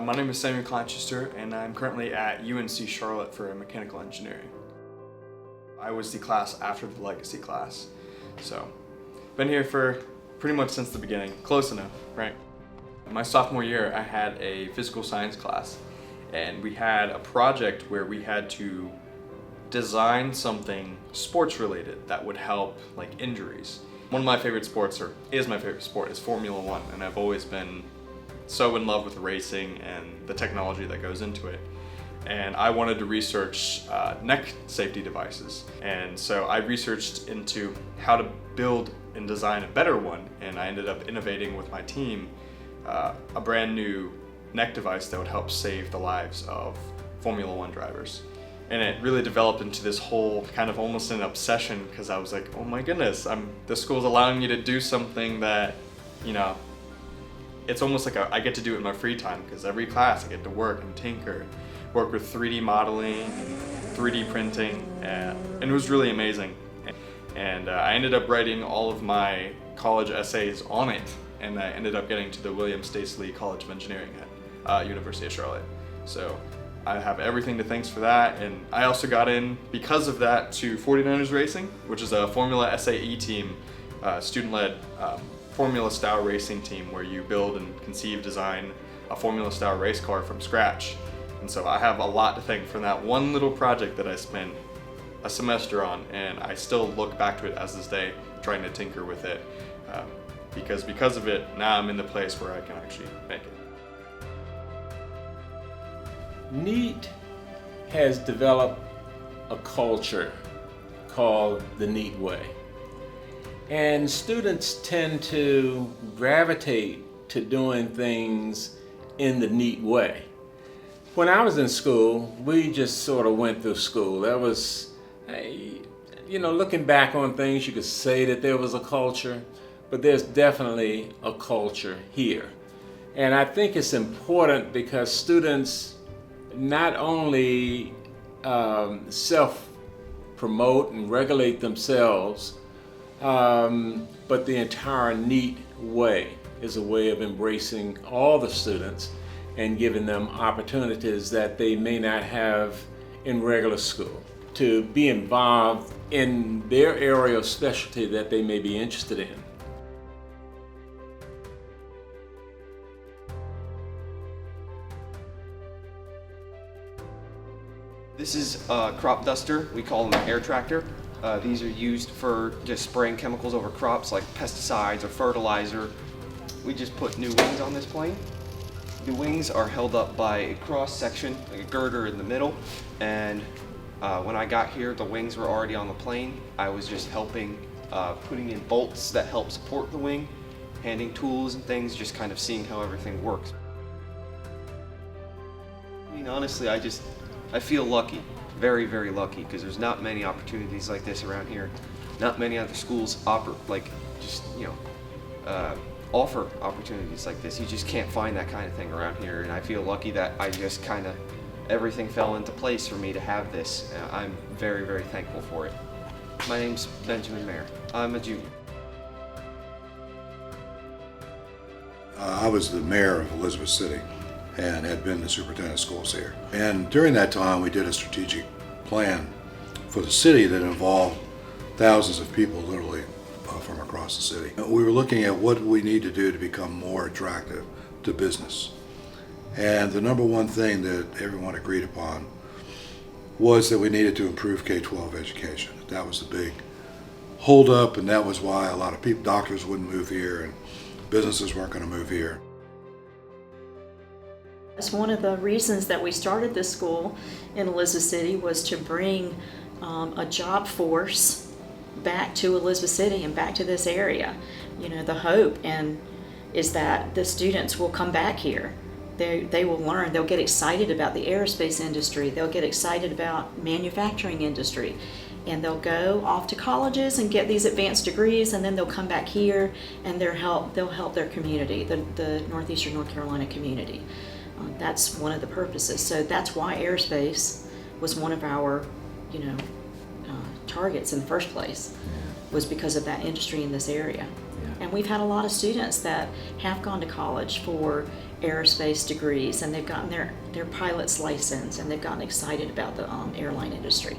My name is Samuel Clanchester, and I'm currently at UNC Charlotte for mechanical engineering. I was the class after the legacy class, so been here for pretty much since the beginning, close enough, right? My sophomore year, I had a physical science class, and we had a project where we had to design something sports related that would help like injuries. One of my favorite sports, or is my favorite sport, is Formula One, and I've always been so in love with racing and the technology that goes into it. And I wanted to research neck safety devices. And so I researched into how to build and design a better one, and I ended up innovating with my team a brand new neck device that would help save the lives of Formula One drivers. And it really developed into this whole kind of almost an obsession, because I was like, oh my goodness, the school's allowing me to do something that, you know, it's almost like I get to do it in my free time, because every class I get to work and tinker, work with 3D modeling and 3D printing, and it was really amazing. And I ended up writing all of my college essays on it, and I ended up getting to the William Staceley College of Engineering at University of Charlotte. So I have everything to thanks for that, and I also got in because of that to 49ers Racing, which is a Formula SAE team, student-led Formula style racing team where you build and conceive, design a Formula style race car from scratch. And so I have a lot to thank for that one little project that I spent a semester on, and I still look back to it as this day, trying to tinker with it, because of it, now I'm in the place where I can actually make it. NEAAT has developed a culture called the NEAAAT Way. And students tend to gravitate to doing things in the NEAAT way. When I was in school, we just sort of went through school. That was, looking back on things, you could say that there was a culture, but there's definitely a culture here. And I think it's important because students not only self-promote and regulate themselves, but the entire NEAAT way is a way of embracing all the students and giving them opportunities that they may not have in regular school to be involved in their area of specialty that they may be interested in. This is a crop duster. We call them an air tractor. These are used for just spraying chemicals over crops like pesticides or fertilizer. We just put new wings on this plane. The wings are held up by a cross section, like a girder in the middle. And when I got here, the wings were already on the plane. I was just helping, putting in bolts that help support the wing, handing tools and things, just kind of seeing how everything works. I mean, honestly, I feel lucky, very, very lucky, because there's not many opportunities like this around here. Not many other schools offer opportunities like this. You just can't find that kind of thing around here, and I feel lucky that everything fell into place for me to have this. I'm very, very thankful for it. My name's Benjamin Mayer. I'm a junior. I was the mayor of Elizabeth City and had been the superintendent of schools here. And during that time, we did a strategic plan for the city that involved thousands of people literally from across the city. We were looking at what we need to do to become more attractive to business. And the number one thing that everyone agreed upon was that we needed to improve K-12 education. That was the big holdup, and that was why a lot of people, doctors wouldn't move here and businesses weren't going to move here. It's one of the reasons that we started this school in Elizabeth City was to bring a job force back to Elizabeth City and back to this area. You know, the hope is that the students will come back here. They will learn, they'll get excited about the aerospace industry, they'll get excited about manufacturing industry, and they'll go off to colleges and get these advanced degrees, and then they'll come back here and they'll help their community, the Northeastern North Carolina community. That's one of the purposes. So that's why aerospace was one of our, targets in the first place, was because of that industry in this area. And we've had a lot of students that have gone to college for aerospace degrees, and they've gotten their pilot's license, and they've gotten excited about the airline industry.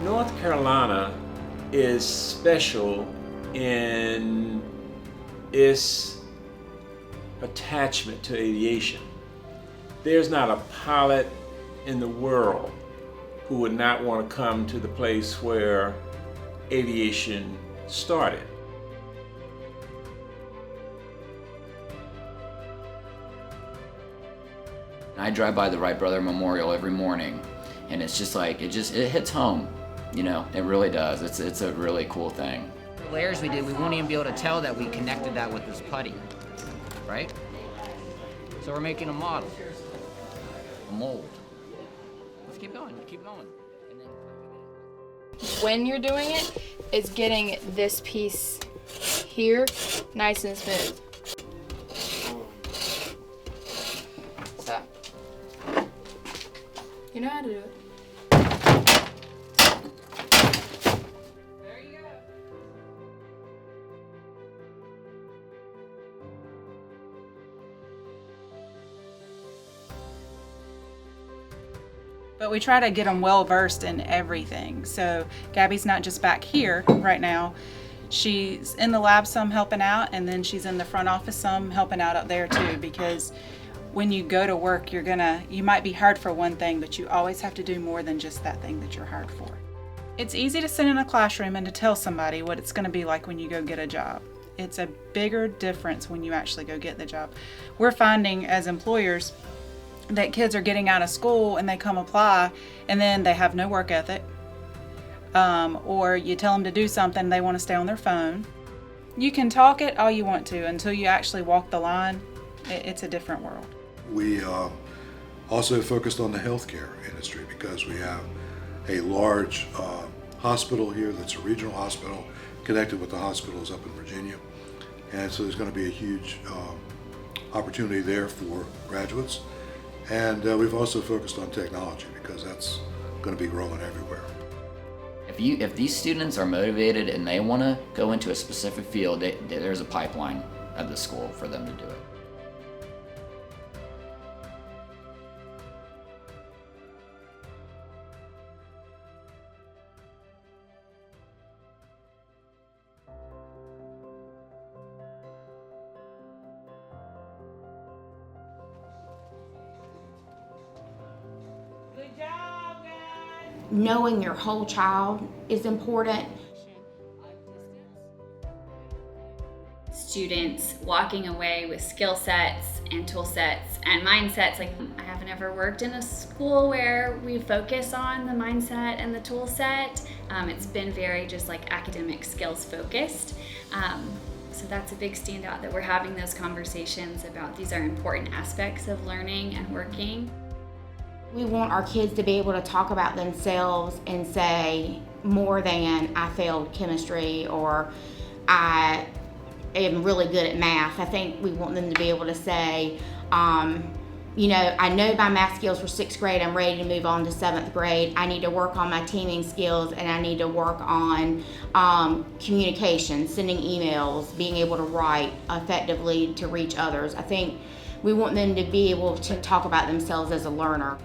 North Carolina is special in its attachment to aviation. There's not a pilot in the world who would not want to come to the place where aviation started. I drive by the Wright Brother Memorial every morning, and it's just like, it hits home, you know, it really does. It's a really cool thing. The layers we did, we won't even be able to tell that we connected that with this putty, right? So we're making a model, a mold. Let's keep going, keep going. And then when you're doing it, it's getting this piece here nice and smooth. So, you know how to do it. There you go. But we try to get them well versed in everything. So Gabby's not just back here right now. She's in the lab some helping out, and then she's in the front office some helping out up there too, because when you go to work, you might be hired for one thing, but you always have to do more than just that thing that you're hired for. It's easy to sit in a classroom and to tell somebody what it's going to be like when you go get a job. It's a bigger difference when you actually go get the job. We're finding as employers that kids are getting out of school and they come apply and then they have no work ethic, or you tell them to do something, they want to stay on their phone. You can talk it all you want to until you actually walk the line. It's a different world. We also focused on the healthcare industry because we have a large hospital here that's a regional hospital connected with the hospitals up in Virginia, and so there's going to be a huge opportunity there for graduates. And we've also focused on technology because that's going to be growing everywhere. If these students are motivated and they want to go into a specific field, there's a pipeline at the school for them to do it. Knowing your whole child is important. Students walking away with skill sets and tool sets and mindsets. Like, I haven't ever worked in a school where we focus on the mindset and the tool set. It's been very just like academic skills focused. So that's a big standout, that we're having those conversations about these are important aspects of learning and working. We want our kids to be able to talk about themselves and say more than I failed chemistry or I am really good at math. I think we want them to be able to say, you know, I know my math skills for 6th grade, I'm ready to move on to 7th grade. I need to work on my teaming skills and I need to work on communication, sending emails, being able to write effectively to reach others. I think we want them to be able to talk about themselves as a learner.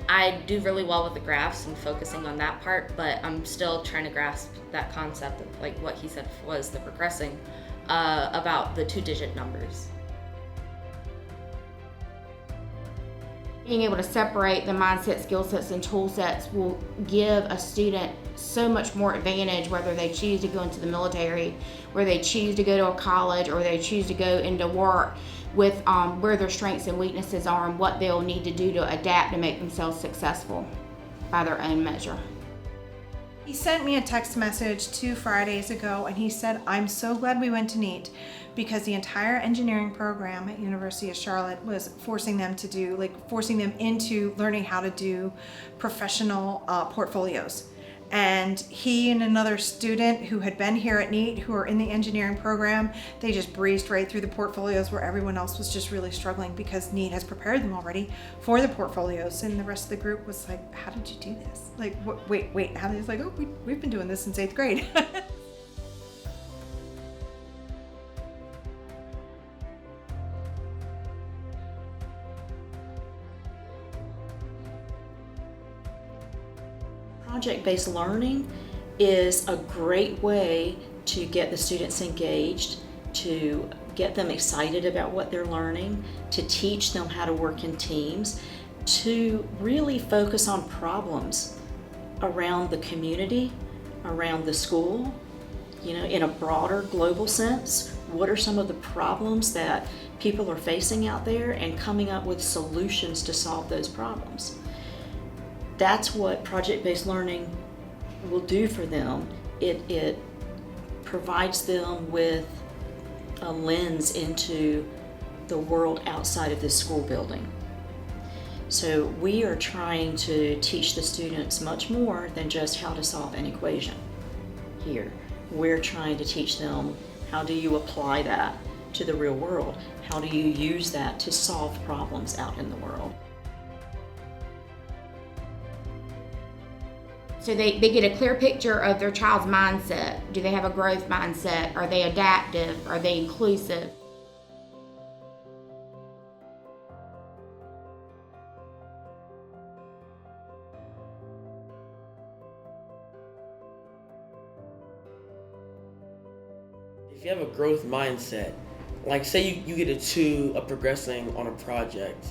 I do really well with the graphs and focusing on that part, but I'm still trying to grasp that concept of like what he said was the progressing about the 2-digit numbers. Being able to separate the mindset, skill sets, and tool sets will give a student so much more advantage whether they choose to go into the military, whether they choose to go to a college, or they choose to go into work, with where their strengths and weaknesses are and what they'll need to do to adapt to make themselves successful by their own measure. He sent me a text message 2 Fridays ago and he said, I'm so glad we went to NEAAT because the entire engineering program at University of Charlotte was forcing them into learning how to do professional portfolios. And he and another student who had been here at NEAAT, who are in the engineering program, they just breezed right through the portfolios where everyone else was just really struggling because NEAAT has prepared them already for the portfolios. And the rest of the group was like, how did you do this? Like, wait, how did it's like, oh, we've been doing this since 8th grade. Project-based learning is a great way to get the students engaged, to get them excited about what they're learning, to teach them how to work in teams, to really focus on problems around the community, around the school, in a broader global sense. What are some of the problems that people are facing out there, and coming up with solutions to solve those problems? That's what project-based learning will do for them. It provides them with a lens into the world outside of this school building. So we are trying to teach the students much more than just how to solve an equation here. We're trying to teach them, how do you apply that to the real world? How do you use that to solve problems out in the world? So they get a clear picture of their child's mindset. Do they have a growth mindset? Are they adaptive? Are they inclusive? If you have a growth mindset, like say you get a 2 of progressing on a project,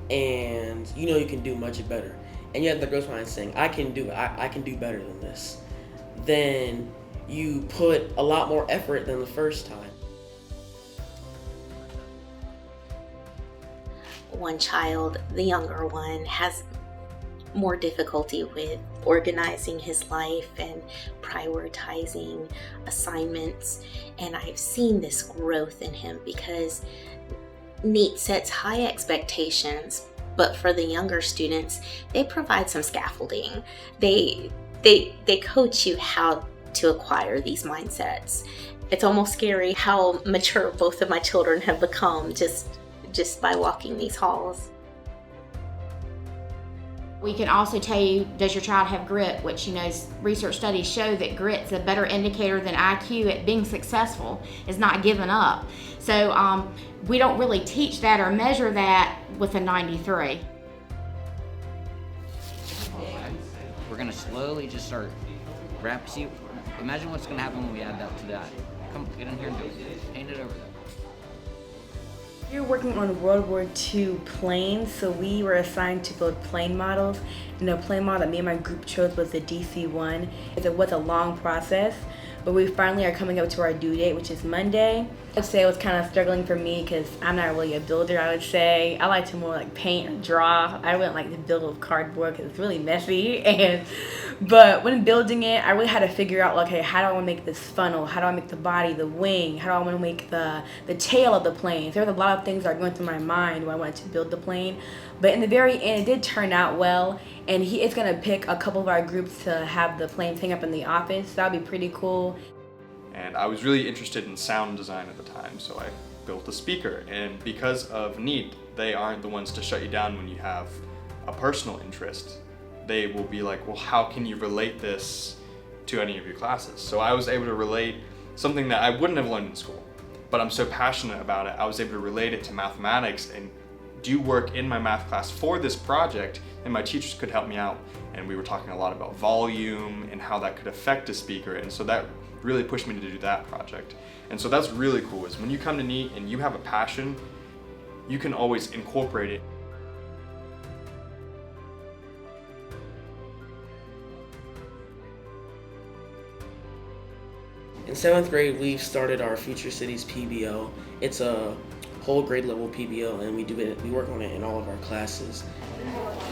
and you know you can do much better, and you have the growth mindset saying, I can do it, I can do better than this, then you put a lot more effort than the first time. One child, the younger one, has more difficulty with organizing his life and prioritizing assignments, and I've seen this growth in him because NEAAT sets high expectations, but for the younger students, they provide some scaffolding. They coach you how to acquire these mindsets. It's almost scary how mature both of my children have become just by walking these halls. We can also tell you, does your child have grit? Which, research studies show that grit's a better indicator than IQ at being successful, is not giving up. So we don't really teach that or measure that with a 93. We're gonna slowly just start see, imagine what's gonna happen when we add that to that. Come, get in here and do it. Paint it over there. We were working on World War II planes, so we were assigned to build plane models. And the plane model that me and my group chose was the DC-1. It was a long process, but we finally are coming up to our due date, which is Monday. I'd say it was kind of struggling for me because I'm not really a builder, I would say. I like to more like paint and draw. I wouldn't like to build with cardboard because it's really messy. But when building it, I really had to figure out, okay, how do I want to make this funnel? How do I make the body, the wing? How do I want to make the tail of the plane? So there was a lot of things that were going through my mind when I wanted to build the plane. But in the very end, it did turn out well. And he is going to pick a couple of our groups to have the planes hang up in the office. So that would be pretty cool. And I was really interested in sound design at the time, so I built a speaker. And because of NEAAT, they aren't the ones to shut you down when you have a personal interest. They will be like, well, how can you relate this to any of your classes? So I was able to relate something that I wouldn't have learned in school, but I'm so passionate about it, I was able to relate it to mathematics and do work in my math class for this project, and my teachers could help me out. And we were talking a lot about volume and how that could affect a speaker, and so that really pushed me to do that project. And so that's really cool, is when you come to NEAAT and you have a passion, you can always incorporate it. In 7th grade, we started our Future Cities PBL. It's a whole grade level PBL, and we work on it in all of our classes.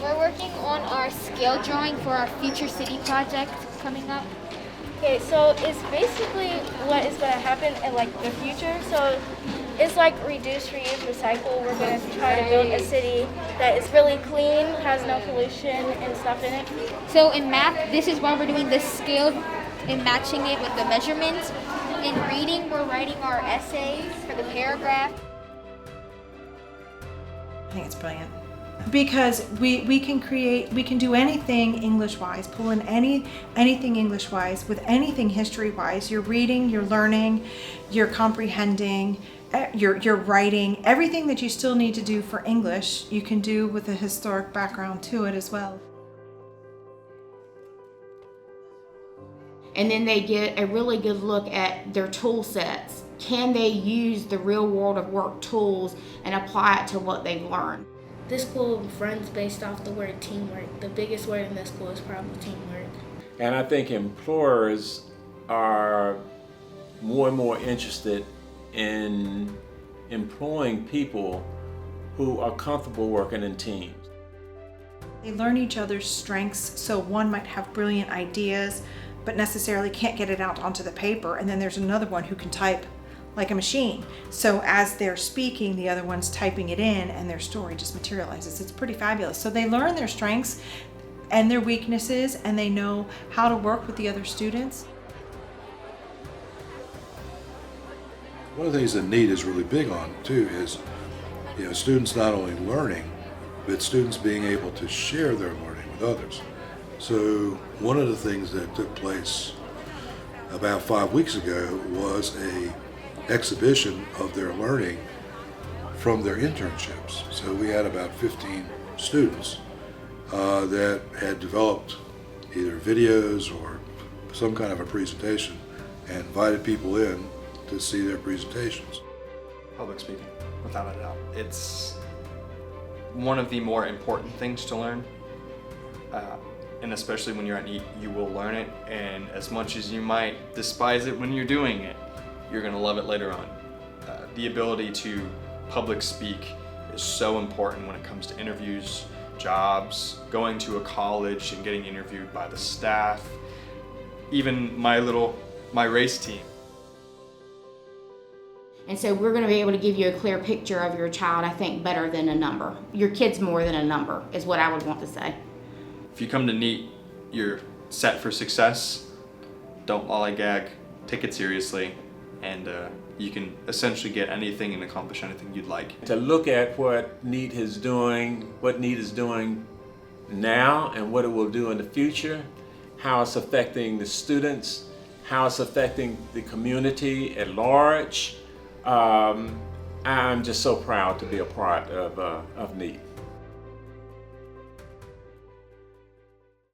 We're working on our scale drawing for our Future City project coming up. Okay, so it's basically what is going to happen in the future. So It's like reduce, reuse, recycle. We're going to try to build a city that is really clean, has no pollution and stuff in it. So in math, this is why we're doing the scale and matching it with the measurements. In reading, we're writing our essays for the paragraph. I think it's brilliant. Because we can do anything English-wise, pull in anything English-wise with anything history-wise. You're reading, you're learning, you're comprehending, you're writing. Everything that you still need to do for English, you can do with a historic background to it as well. And then they get a really good look at their tool sets. Can they use the real world of work tools and apply it to what they've learned? This school runs based off the word teamwork. The biggest word in this school is probably teamwork. And I think employers are more and more interested in employing people who are comfortable working in teams. They learn each other's strengths, so one might have brilliant ideas, but necessarily can't get it out onto the paper, and then there's another one who can type like a machine. So as they're speaking, the other one's typing it in and their story just materializes. It's pretty fabulous. So they learn their strengths and their weaknesses, and they know how to work with the other students. One of the things that NEAAT is really big on too is, students not only learning, but students being able to share their learning with others. So one of the things that took place about 5 weeks ago was a exhibition of their learning from their internships. So we had about 15 students that had developed either videos or some kind of a presentation and invited people in to see their presentations. Public speaking, without a doubt. It's one of the more important things to learn. And especially when you're at NEAAT, you will learn it, and as much as you might despise it when you're doing it, you're going to love it later on. The ability to public speak is so important when it comes to interviews, jobs, going to a college and getting interviewed by the staff, even my race team. And so we're going to be able to give you a clear picture of your child, I think, better than a number. Your kid's more than a number, is what I would want to say. If you come to NEAAT, you're set for success. Don't lollygag, take it seriously, and you can essentially get anything and accomplish anything you'd like. To look at what NEAAT is doing now and what it will do in the future, how it's affecting the students, how it's affecting the community at large. I'm just so proud to be a part of NEAAT.